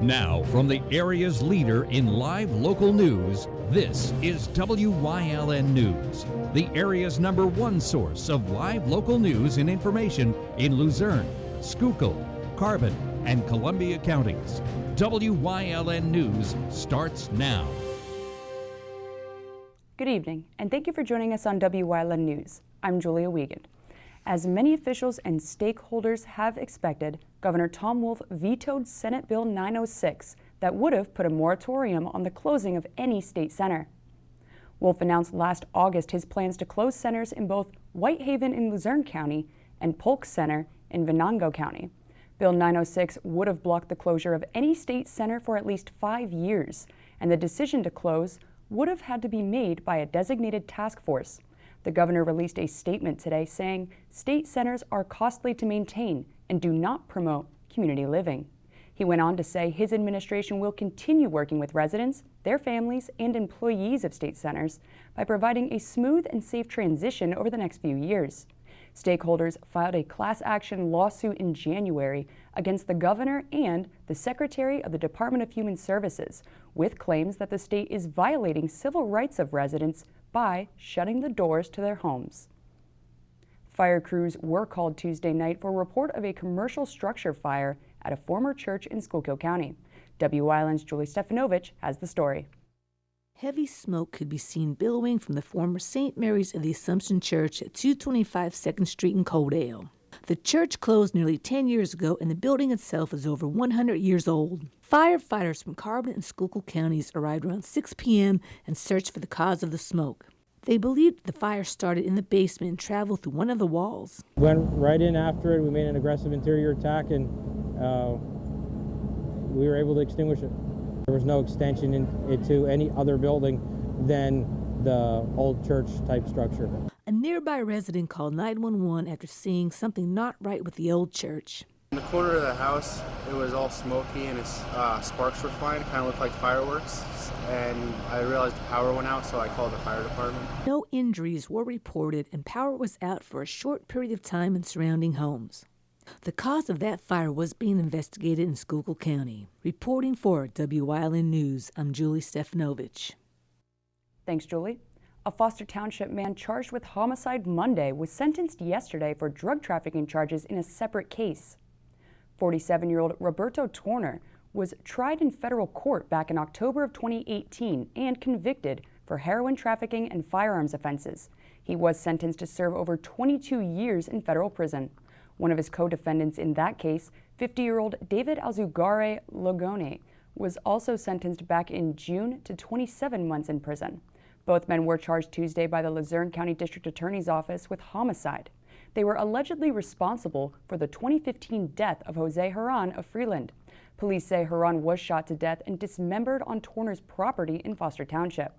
Now, from the area's leader in live local news, this is WYLN News, the area's #1 source of live local news and information in Luzerne, Schuylkill, Carbon, and Columbia counties. WYLN News starts now. Good evening, and thank you for joining us on WYLN News. I'm Julia Wiegand. As many officials and stakeholders have expected, Governor Tom Wolf vetoed Senate Bill 906 that would have put a moratorium on the closing of any state center. Wolf announced last August his plans to close centers in both Whitehaven in Luzerne County and Polk Center in Venango County. Bill 906 would have blocked the closure of any state center for at least 5 years, and the decision to close would have had to be made by a designated task force. The governor released a statement today saying state centers are costly to maintain and do not promote community living. He went on to say his administration will continue working with residents, their families, and employees of state centers by providing a smooth and safe transition over the next few years. Stakeholders filed a class action lawsuit in January against the governor and the Secretary of the Department of Human Services, with claims that the state is violating civil rights of residents by shutting the doors to their homes. Fire crews were called Tuesday night for a report of a commercial structure fire at a former church in Schuylkill County. WYLN's Julie Stefanovich has the story. Heavy smoke could be seen billowing from the former St. Mary's of the Assumption Church at 225 2nd Street in Coaldale. The church closed nearly 10 years ago, and the building itself is over 100 years old. Firefighters from Carbon and Schuylkill counties arrived around 6 p.m. and searched for the cause of the smoke. They believed the fire started in the basement and traveled through one of the walls. Went right in after it. We made an aggressive interior attack, and we were able to extinguish it. There was no extension into any other building than the old church-type structure. A nearby resident called 911 after seeing something not right with the old church. In the corner of the house, it was all smoky and sparks were flying. It kind of looked like fireworks. And I realized the power went out, so I called the fire department. No injuries were reported, and power was out for a short period of time in surrounding homes. The cause of that fire was being investigated in Schuylkill County. Reporting for WYLN News, I'm Julie Stefanovich. Thanks, Julie. A Foster Township man charged with homicide Monday was sentenced yesterday for drug trafficking charges in a separate case. 47-year-old Roberto Torner was tried in federal court back in October of 2018 and convicted for heroin trafficking and firearms offenses. He was sentenced to serve over 22 years in federal prison. One of his co-defendants in that case, 50-year-old David Alzugare Logone, was also sentenced back in June to 27 months in prison. Both men were charged Tuesday by the Luzerne County District Attorney's Office with homicide. They were allegedly responsible for the 2015 death of Jose Herran of Freeland. Police say Herran was shot to death and dismembered on Torner's property in Foster Township.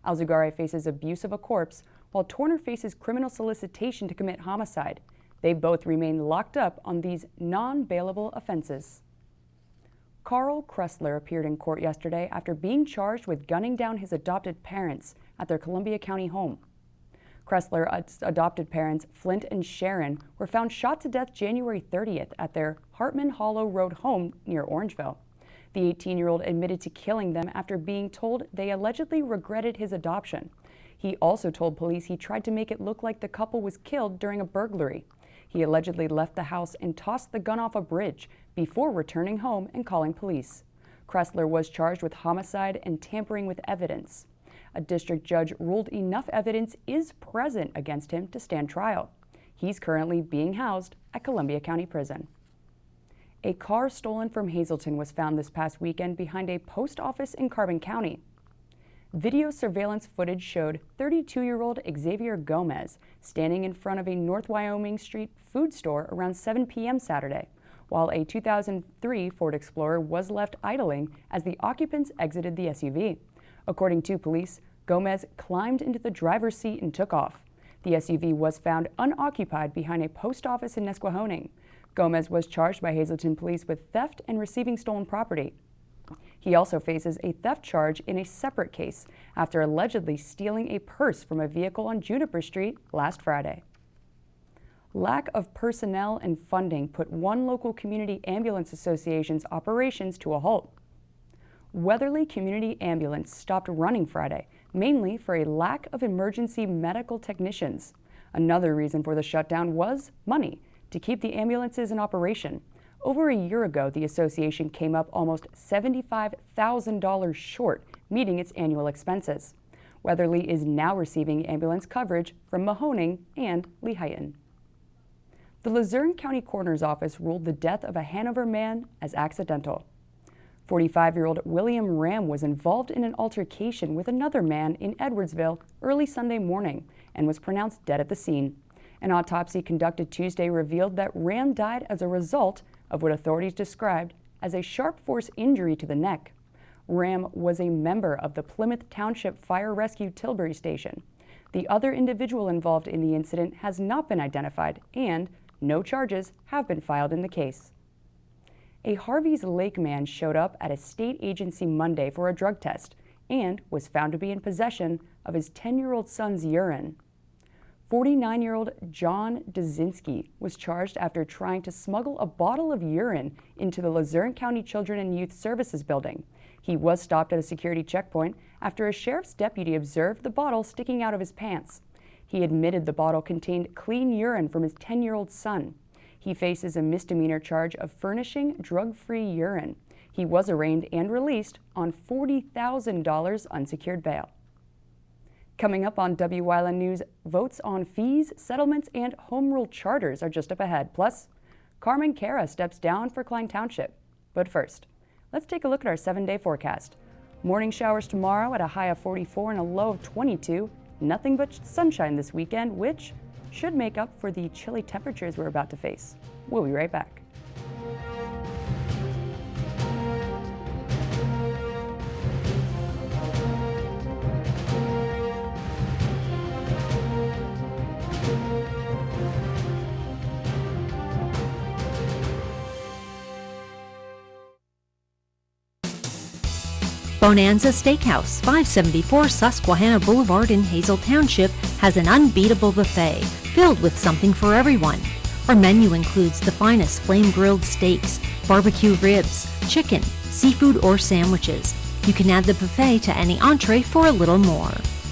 Alzugare faces abuse of a corpse, while Torner faces criminal solicitation to commit homicide. They both remain locked up on these non-bailable offenses. Carl Kressler appeared in court yesterday after being charged with gunning down his adopted parents at their Columbia County home. Kressler's adopted parents, Flint and Sharon, were found shot to death January 30th at their Hartman Hollow Road home near Orangeville. The 18-year-old admitted to killing them after being told they allegedly regretted his adoption. He also told police he tried to make it look like the couple was killed during a burglary. He allegedly left the house and tossed the gun off a bridge before returning home and calling police. Kressler was charged with homicide and tampering with evidence. A district judge ruled enough evidence is present against him to stand trial. He's currently being housed at Columbia County Prison. A car stolen from Hazleton was found this past weekend behind a post office in Carbon County. Video surveillance footage showed 32-year-old Xavier Gomez standing in front of a North Wyoming Street food store around 7 p.m. Saturday, while a 2003 Ford Explorer was left idling as the occupants exited the SUV. According to police, Gomez climbed into the driver's seat and took off. The SUV was found unoccupied behind a post office in Nesquehoning. Gomez was charged by Hazleton police with theft and receiving stolen property. He also faces a theft charge in a separate case after allegedly stealing a purse from a vehicle on Juniper Street last Friday. Lack of personnel and funding put one local community ambulance association's operations to a halt. Weatherly Community Ambulance stopped running Friday, mainly for a lack of emergency medical technicians. Another reason for the shutdown was money to keep the ambulances in operation. Over a year ago, the association came up almost $75,000 short, meeting its annual expenses. Weatherly is now receiving ambulance coverage from Mahoning and Lehighton. The Luzerne County Coroner's Office ruled the death of a Hanover man as accidental. 45-year-old William Ram was involved in an altercation with another man in Edwardsville early Sunday morning and was pronounced dead at the scene. An autopsy conducted Tuesday revealed that Ram died as a result of what authorities described as a sharp force injury to the neck. Ram was a member of the Plymouth Township Fire Rescue Tilbury Station. The other individual involved in the incident has not been identified, and no charges have been filed in the case. A Harvey's Lake man showed up at a state agency Monday for a drug test and was found to be in possession of his 10-year-old son's urine. 49-year-old John Dzinski was charged after trying to smuggle a bottle of urine into the Luzerne County Children and Youth Services building. He was stopped at a security checkpoint after a sheriff's deputy observed the bottle sticking out of his pants. He admitted the bottle contained clean urine from his 10-year-old son. He faces a misdemeanor charge of furnishing drug-free urine. He was arraigned and released on $40,000 unsecured bail. Coming up on Wyln News, votes on fees, settlements, and home rule charters are just up ahead. Plus, Carmen Cara steps down for Klein Township. But first, let's take a look at our 7-day forecast. Morning showers tomorrow at a high of 44 and a low of 22. Nothing but sunshine this weekend, which should make up for the chilly temperatures we're about to face. We'll be right back. Bonanza Steakhouse, 574 Susquehanna Boulevard in Hazel Township, has an unbeatable buffet filled with something for everyone. Our menu includes the finest flame-grilled steaks, barbecue ribs, chicken, seafood, or sandwiches. You can add the buffet to any entree for a little more.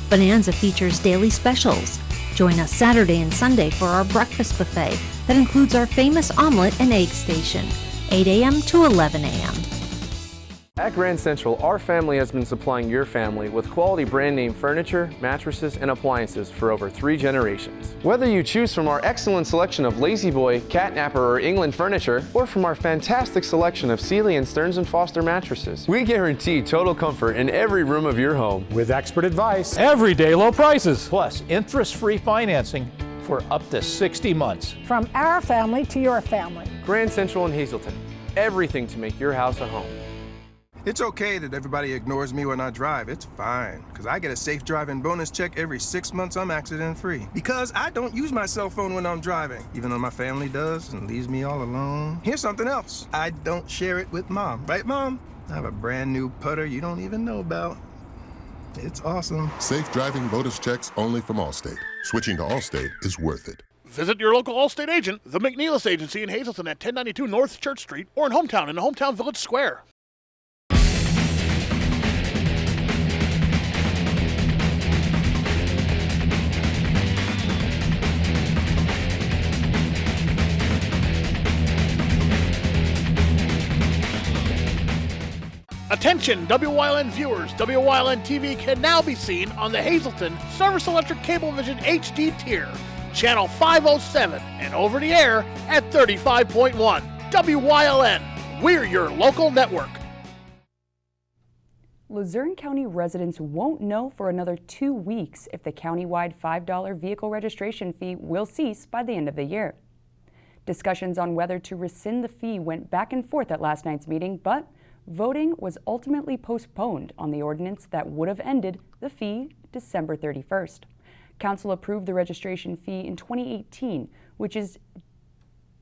Bonanza features daily specials. Join us Saturday and Sunday for our breakfast buffet that includes our famous omelet and egg station, 8 a.m. to 11 a.m. At Grand Central, our family has been supplying your family with quality brand name furniture, mattresses, and appliances for over 3 generations. Whether you choose from our excellent selection of Lazy Boy, Catnapper, or England furniture, or from our fantastic selection of Sealy and Stearns & Foster mattresses, we guarantee total comfort in every room of your home. With expert advice, everyday low prices, plus interest-free financing for up to 60 months. From our family to your family. Grand Central in Hazleton, everything to make your house a home. It's okay that everybody ignores me when I drive. It's fine, because I get a safe driving bonus check every 6 months I'm accident-free. Because I don't use my cell phone when I'm driving, even though my family does and leaves me all alone. Here's something else. I don't share it with Mom. Right, Mom? I have a brand new putter you don't even know about. It's awesome. Safe driving bonus checks only from Allstate. Switching to Allstate is worth it. Visit your local Allstate agent, the McNeilis Agency in Hazleton at 1092 North Church Street, or in Hometown in the Hometown Village Square. Attention, WYLN viewers! WYLN TV can now be seen on the Hazleton Service Electric Cablevision HD tier, channel 507, and over the air at 35.1. WYLN, we're your local network. Luzerne County residents won't know for another 2 weeks if the countywide $5 vehicle registration fee will cease by the end of the year. Discussions on whether to rescind the fee went back and forth at last night's meeting, but voting was ultimately postponed on the ordinance that would have ended the fee December 31st. Council approved the registration fee in 2018, which is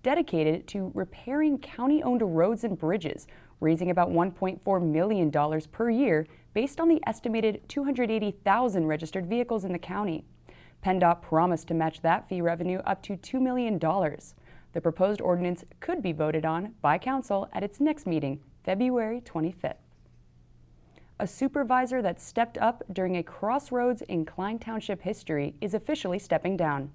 dedicated to repairing county-owned roads and bridges, raising about $1.4 million per year based on the estimated 280,000 registered vehicles in the county. PennDOT promised to match that fee revenue up to $2 million. The proposed ordinance could be voted on by Council at its next meeting, February 25th. A supervisor that stepped up during a crossroads in Klein Township history is officially stepping down.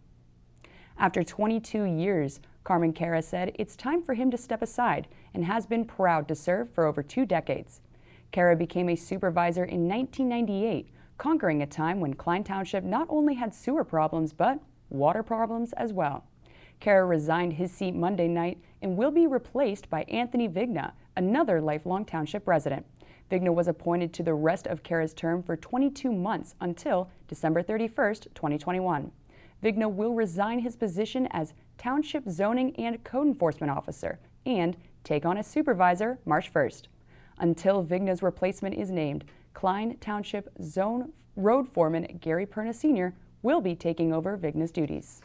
After 22 years, Carmen Cara said it's time for him to step aside and has been proud to serve for over 2 decades. Cara became a supervisor in 1998, conquering a time when Klein Township not only had sewer problems but water problems as well. Cara resigned his seat Monday night and will be replaced by Anthony Vigna, another lifelong township resident. Vigna was appointed to the rest of Cara's term for 22 months until December 31st, 2021. Vigna will resign his position as Township Zoning and Code Enforcement Officer and take on as supervisor March 1st. Until Vigna's replacement is named, Klein Township Zone Road Foreman Gary Perna Sr. will be taking over Vigna's duties.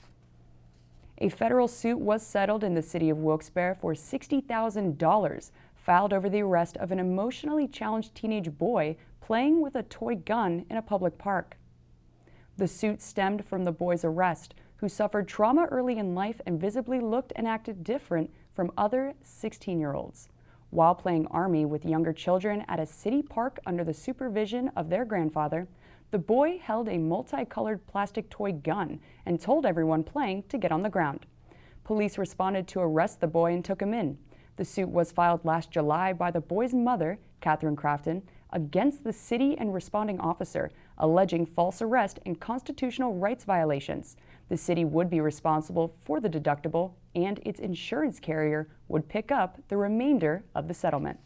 A federal suit was settled in the city of Wilkes-Barre for $60,000, filed over the arrest of an emotionally challenged teenage boy playing with a toy gun in a public park. The suit stemmed from the boy's arrest, who suffered trauma early in life and visibly looked and acted different from other 16-year-olds. While playing Army with younger children at a city park under the supervision of their grandfather, the boy held a multicolored plastic toy gun and told everyone playing to get on the ground. Police responded to arrest the boy and took him in. The suit was filed last July by the boy's mother, Catherine Crafton, against the city and responding officer, alleging false arrest and constitutional rights violations. The city would be responsible for the deductible, and its insurance carrier would pick up the remainder of the settlement.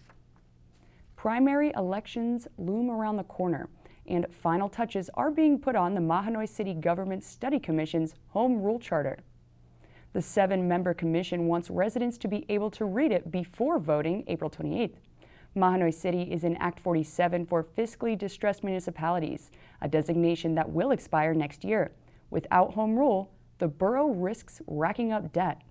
Primary elections loom around the corner, and final touches are being put on the Mahanoy City Government Study Commission's Home Rule Charter. The 7-member commission wants residents to be able to read it before voting April 28th. Mahanoy City is in Act 47 for fiscally distressed municipalities, a designation that will expire next year. Without home rule, the borough risks racking up debt.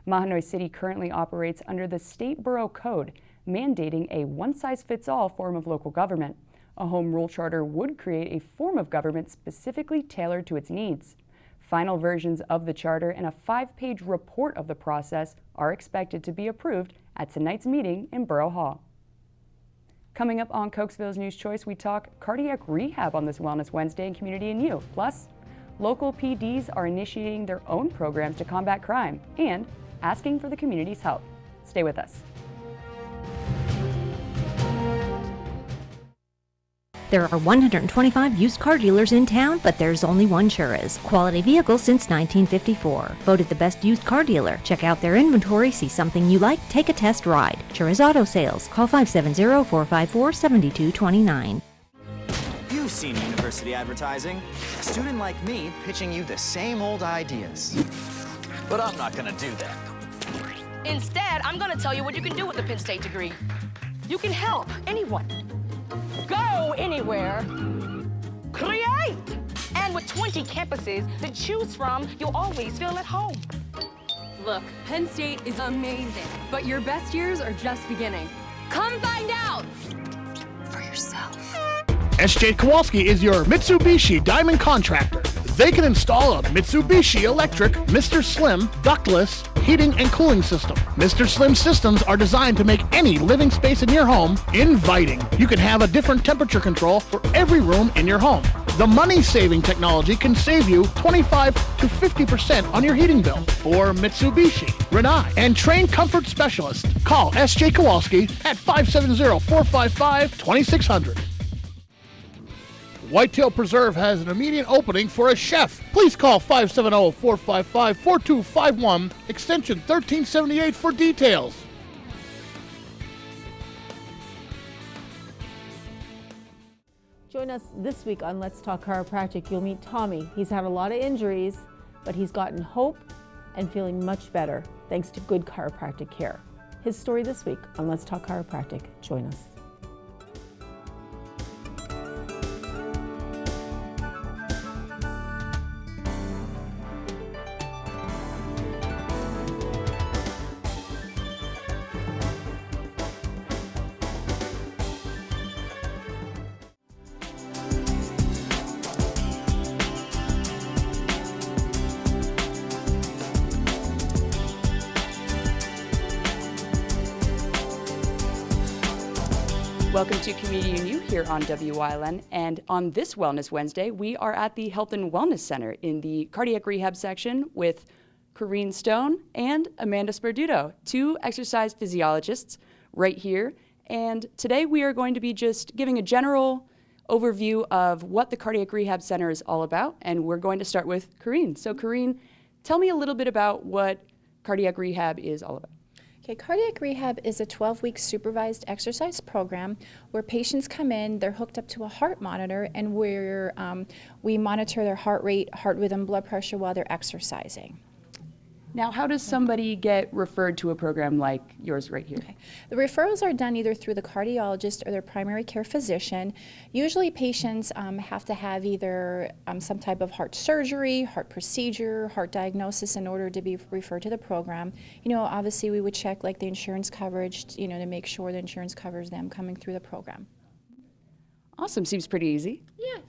Mahanoy City currently operates under the State Borough Code, mandating a one-size-fits-all form of local government. A home rule charter would create a form of government specifically tailored to its needs. Final versions of the charter and a 5-page report of the process are expected to be approved at tonight's meeting in Borough Hall. Coming up on Cokesville's News Choice, we talk cardiac rehab on this Wellness Wednesday in Community and You. Plus, local PDs are initiating their own programs to combat crime and asking for the community's help. Stay with us. There are 125 used car dealers in town, but there's only one Churras. Quality vehicles since 1954. Voted the best used car dealer. Check out their inventory, see something you like, take a test ride. Churras Auto Sales. Call 570-454-7229. You've seen university advertising. A student like me pitching you the same old ideas. But I'm not gonna do that. Instead, I'm gonna tell you what you can do with a Penn State degree. You can help anyone. Go anywhere. Create! And with 20 campuses to choose from, you'll always feel at home. Look, Penn State is amazing, but your best years are just beginning. Come find out for yourself. SJ Kowalski is your Mitsubishi Diamond contractor. They can install a Mitsubishi electric Mr. Slim ductless heating and cooling system. Mr. Slim systems are designed to make any living space in your home inviting. You can have a different temperature control for every room in your home. The money-saving technology can save you 25 to 50% on your heating bill. For Mitsubishi, Renai, and trained comfort specialists, call SJ Kowalski at 570-455-2600. Whitetail Preserve has an immediate opening for a chef. Please call 570-455-4251, extension 1378 for details. Join us this week on Let's Talk Chiropractic. You'll meet Tommy. He's had a lot of injuries, but he's gotten hope and feeling much better thanks to good chiropractic care. His story this week on Let's Talk Chiropractic. Join us. Welcome to Community and You here on Wyln, and on this Wellness Wednesday, we are at the Health and Wellness Center in the Cardiac Rehab section with Corrine Stone and Amanda Sperduto, two exercise physiologists right here. And today we are going to be just giving a general overview of what the Cardiac Rehab Center is all about, and we're going to start with Corrine. So Corrine, tell me a little bit about what cardiac rehab is all about. Okay, cardiac rehab is a 12-week supervised exercise program where patients come in, they're hooked up to a heart monitor, and we monitor their heart rate, heart rhythm, blood pressure while they're exercising. Now, how does somebody get referred to a program like yours right here? Okay. The referrals are done either through the cardiologist or their primary care physician. Usually patients have to have either some type of heart surgery, heart procedure, heart diagnosis in order to be referred to the program. You know, obviously we would check like the insurance coverage, you know, to make sure the insurance covers them coming through the program. Awesome, seems pretty easy.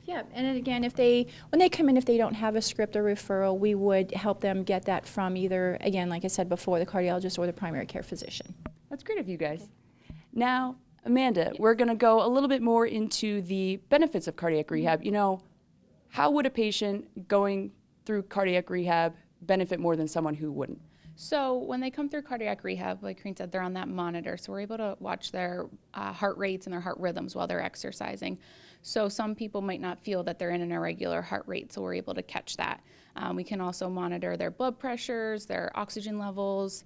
Yeah, and then again, when they come in, if they don't have a script or referral, we would help them get that from either, again, like I said before, the cardiologist or the primary care physician. That's great of you guys. Now, Amanda, we're going to go a little bit more into the benefits of cardiac rehab. You know, how would a patient going through cardiac rehab benefit more than someone who wouldn't? So when they come through cardiac rehab, like Corrine said, they're on that monitor. So we're able to watch their heart rates and their heart rhythms while they're exercising. So some people might not feel that they're in an irregular heart rate, so we're able to catch that. We can also monitor their blood pressures, their oxygen levels.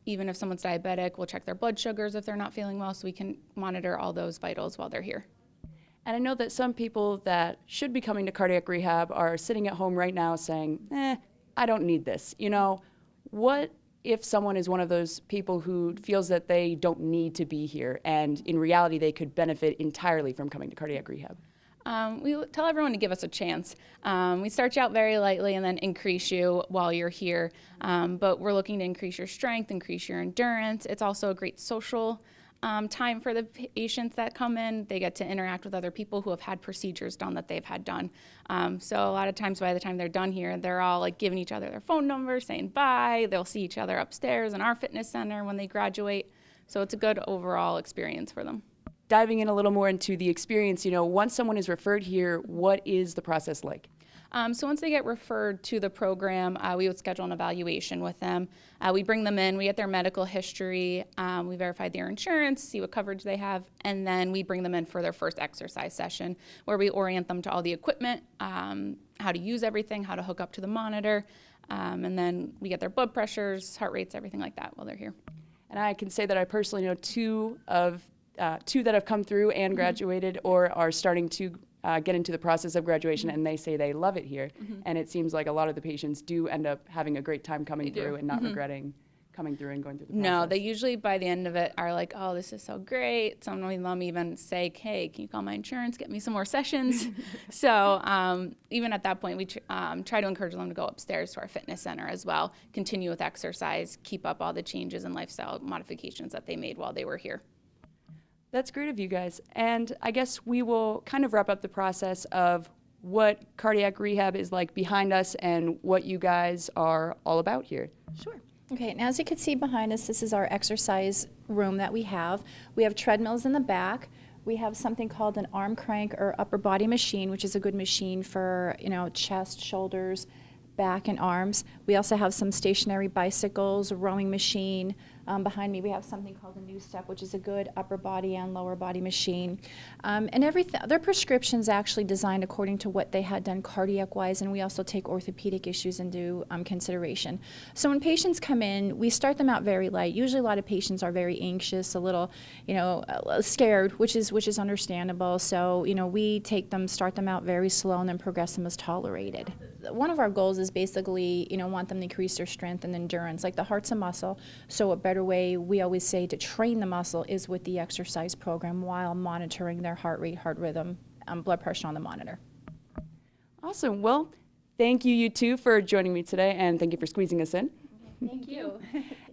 Even if someone's diabetic, we'll check their blood sugars if they're not feeling well, so we can monitor all those vitals while they're here. And I know that some people that should be coming to cardiac rehab are sitting at home right now saying, I don't need this. You know, what if someone is one of those people who feels that they don't need to be here and in reality they could benefit entirely from coming to cardiac rehab? We tell everyone to give us a chance. We start you out very lightly and then increase you while you're here. But we're looking to increase your strength, increase your endurance. It's also a great social time for the patients that come in. They get to interact with other people who have had procedures done that they've had done. So a lot of times by the time they're done here, they're all like giving each other their phone numbers, saying bye. They'll see each other upstairs in our fitness center when they graduate. So it's a good overall experience for them. Diving in a little more into the experience, you know, once someone is referred here, what is the process like? So once they get referred to the program, we would schedule an evaluation with them. We bring them in, we get their medical history, we verify their insurance, see what coverage they have, and then we bring them in for their first exercise session where we orient them to all the equipment, how to use everything, how to hook up to the monitor, and then we get their blood pressures, heart rates, everything like that while they're here. And I can say that I personally know two that have come through and graduated or are starting to get into the process of graduation, and they say they love it here. And it seems like a lot of the patients do end up having a great time coming through and not regretting coming through and going through the process. No, they usually by the end of it are like, oh, this is so great. Some of them even say, hey, can you call my insurance, get me some more sessions? So even at that point, we try to encourage them to go upstairs to our fitness center as well, continue with exercise, keep up all the changes and lifestyle modifications that they made while they were here. That's great of you guys. And I guess we will kind of wrap up the process of what cardiac rehab is like behind us and what you guys are all about here. Sure. Okay, and as you can see behind us, this is our exercise room that we have. We have treadmills in the back. We have something called an arm crank or upper body machine, which is a good machine for, you know, chest, shoulders, back, and arms. We also have some stationary bicycles, a rowing machine. Behind me we have something called a New Step, which is a good upper body and lower body machine. And their prescriptions actually designed according to what they had done cardiac-wise, and we also take orthopedic issues into consideration. So when patients come in, we start them out very light. Usually a lot of patients are very anxious, a little, you know, scared, which is understandable. So, you know, we start them out very slow and then progress them as tolerated. One of our goals is basically, you know, want them to increase their strength and endurance. Like the heart's a muscle, so a better way we always say to train the muscle is with the exercise program while monitoring their heart rate, heart rhythm, blood pressure on the monitor. Awesome. Well, thank you two for joining me today, and thank you for squeezing us in. Thank you.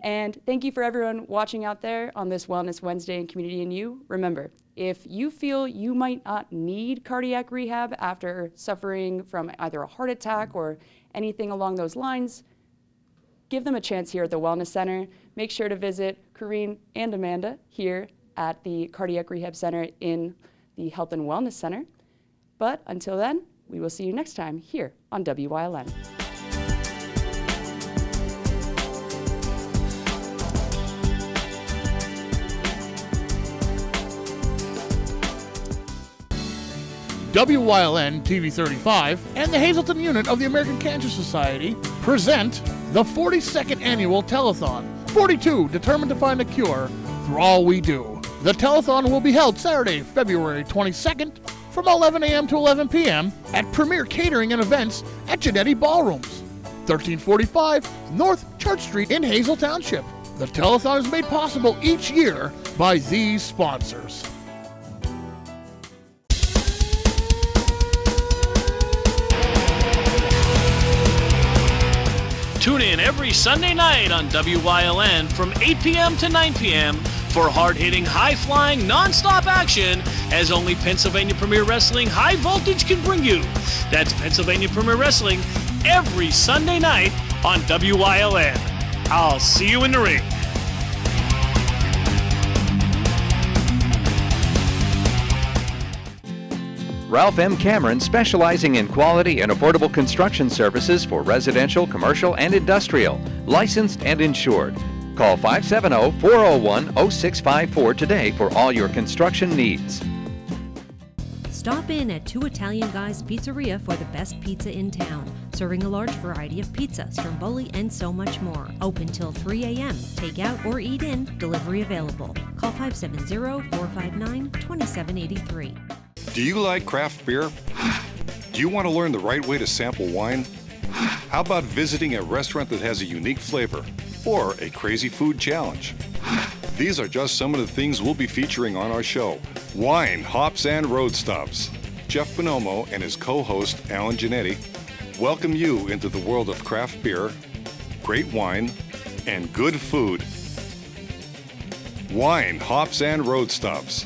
And thank you for everyone watching out there on this Wellness Wednesday in Community and You. Remember, if you feel you might not need cardiac rehab after suffering from either a heart attack or anything along those lines, give them a chance here at the Wellness Center. Make sure to visit Corrine and Amanda here at the Cardiac Rehab Center in the Health and Wellness Center. But until then, we will see you next time here on WYLN. WYLN TV 35 and the Hazleton unit of the American Cancer Society present the 42nd annual telethon. 42 determined to find a cure through all we do. The telethon will be held Saturday, February 22nd from 11 a.m. to 11 p.m. at Premier Catering and Events at Genetti Ballrooms, 1345 North Church Street in Hazel Township. The telethon is made possible each year by these sponsors. Tune in every Sunday night on WYLN from 8 p.m. to 9 p.m. for hard-hitting, high-flying, non-stop action as only Pennsylvania Premier Wrestling High Voltage can bring you. That's Pennsylvania Premier Wrestling every Sunday night on WYLN. I'll see you in the ring. Ralph M. Cameron, specializing in quality and affordable construction services for residential, commercial, and industrial. Licensed and insured. Call 570-401-0654 today for all your construction needs. Stop in at Two Italian Guys Pizzeria for the best pizza in town, serving a large variety of pizza, stromboli, and so much more. Open till 3 a.m. Take out or eat in, delivery available. Call 570-459-2783. Do you like craft beer? Do you want to learn the right way to sample wine? How about visiting a restaurant that has a unique flavor or a crazy food challenge? These are just some of the things we'll be featuring on our show. Wine, Hops, and Road Stops. Jeff Bonomo and his co-host, Alan Genetti, welcome you into the world of craft beer, great wine, and good food. Wine, Hops, and Road Stops.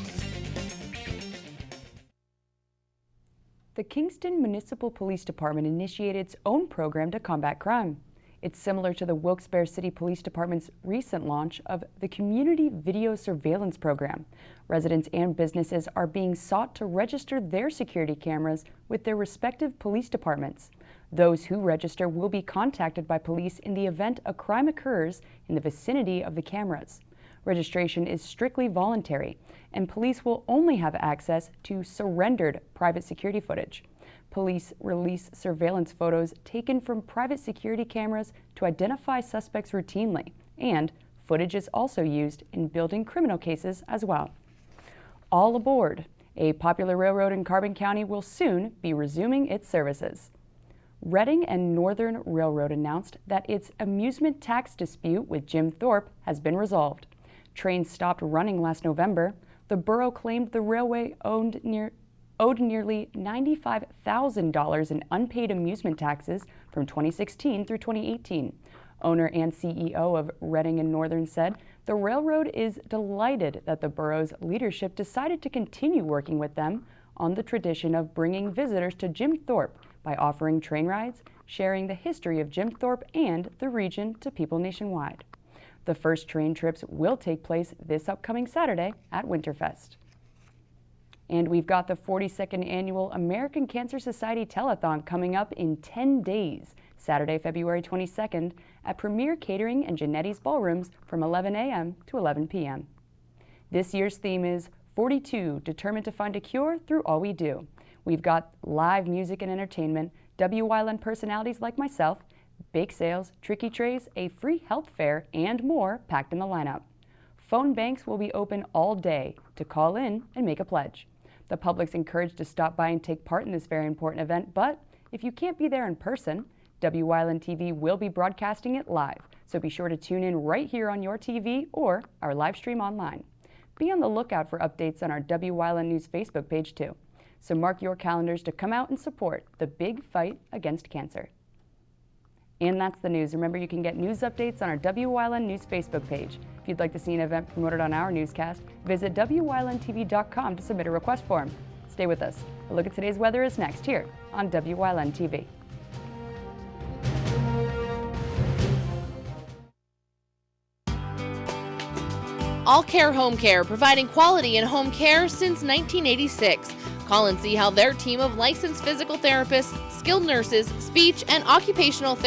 The Kingston Municipal Police Department initiated its own program to combat crime. It's similar to the Wilkes-Barre City Police Department's recent launch of the Community Video Surveillance Program. Residents and businesses are being sought to register their security cameras with their respective police departments. Those who register will be contacted by police in the event a crime occurs in the vicinity of the cameras. Registration is strictly voluntary, and police will only have access to surrendered private security footage. Police release surveillance photos taken from private security cameras to identify suspects routinely, and footage is also used in building criminal cases as well. All aboard! A popular railroad in Carbon County will soon be resuming its services. Reading and Northern Railroad announced that its amusement tax dispute with Jim Thorpe has been resolved. Trains stopped running last November. The borough claimed the railway owed nearly $95,000 in unpaid amusement taxes from 2016 through 2018. Owner and CEO of Reading and Northern said the railroad is delighted that the borough's leadership decided to continue working with them on the tradition of bringing visitors to Jim Thorpe by offering train rides, sharing the history of Jim Thorpe and the region to people nationwide. The first train trips will take place this upcoming Saturday at Winterfest. And we've got the 42nd Annual American Cancer Society Telethon coming up in 10 days, Saturday, February 22nd, at Premier Catering and Genetti's Ballrooms from 11 a.m. to 11 p.m. This year's theme is 42, determined to find a cure through all we do. We've got live music and entertainment, WYLN personalities like myself, bake sales, tricky trays, a free health fair, and more packed in the lineup. Phone banks will be open all day to call in and make a pledge. The public's encouraged to stop by and take part in this very important event, but if you can't be there in person, WYLN TV will be broadcasting it live, so be sure to tune in right here on your TV or our live stream online. Be on the lookout for updates on our WYLN News Facebook page too. So mark your calendars to come out and support the big fight against cancer. And that's the news. Remember, you can get news updates on our WYLN News Facebook page. If you'd like to see an event promoted on our newscast, visit WYLNTV.com to submit a request form. Stay with us. A look at today's weather is next here on WYLN TV. All Care Home Care, providing quality in home care since 1986. Call and see how their team of licensed physical therapists, skilled nurses, speech, and occupational therapists